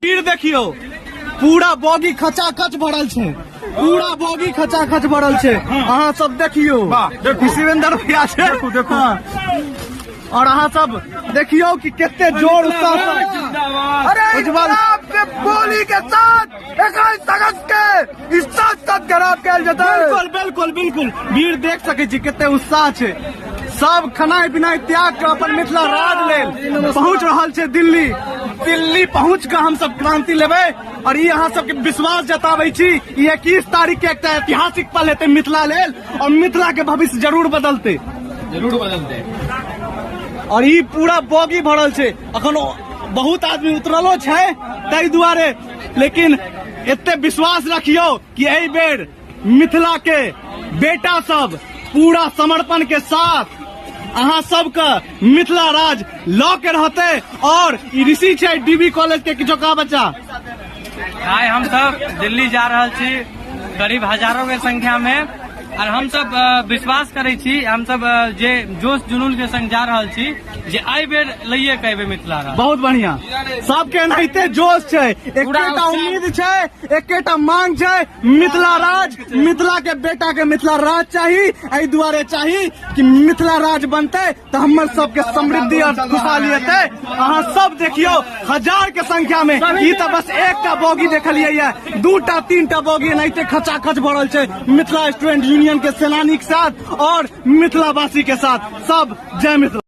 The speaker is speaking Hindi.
भीड़ देखियो, पूरा बॉगी खचाखच भरल छे, पूरा बॉगी खचाखच भरल छे। अहाँ सब देखियो, शिवेंद्र भैया छे, देखो और अहाँ सब देखियो कि कितने जोर उत्साह। अरे आपके बोली के साथ 21 अगस्त के इस साथ खराब कल जाता है। बिल्कुल बिल्कुल बिल्कुल भीड़ देख सके छी कितने उत्साह छे। सब खनाई पिनाई त्याग के अपन मिथिला राज लेल पहुंच रहल छे दिल्ली। दिल्ली पहुंच के हम सब क्रांति लेबे और ये अहाँ सबके विश्वास जताबे छी 21 तारीख के एक ऐतिहासिक पल हेते मिथिला लेल और मिथिला के भविष्य जरूर बदलते। और ये पूरा बॉगी भरल छे, अखनो बहुत आदमी उतरलो छे ताहि दुआरे, लेकिन एते विश्वास रखियो कि एहि बेर मिथिला के बेटा सब पूरा समर्पण के साथ अहाँ सबके मिथिला राज लॉ के रहते। और ऋषि छे डीबी कॉलेज के किछो का बच्चा आइ हम सब दिल्ली जा रहल छी करीब हजारों के संख्या में, और हम सब विश्वास करे छी, हम सब जे जोश जुनून के संग जा रहल छी जे आई बेर लइये कहबे मिथिला राज। बहुत बढ़िया, सबके एनाहिते जोश छे, एकेटा उम्मीद छे, एकेटा मांग छे, मिथिला राज, मिथिला के बेटा के मिथिला राज चाहिए। एहि दुआरे चाहिए कि मिथिला राज बनते तो हमर सबके समृद्धि और खुशहाली हेते। अहाँ सब देखियो हजार के संख्या में, ई तो बस एकटा बॉगी देखलिए ये, 2टा 3टा बॉगी एनाहिते खचाखच भरल छे मिथिला स्टूडेंट यूनियन के सेनानी के साथ और मिथिलावासी के साथ। सब जय मिथिला।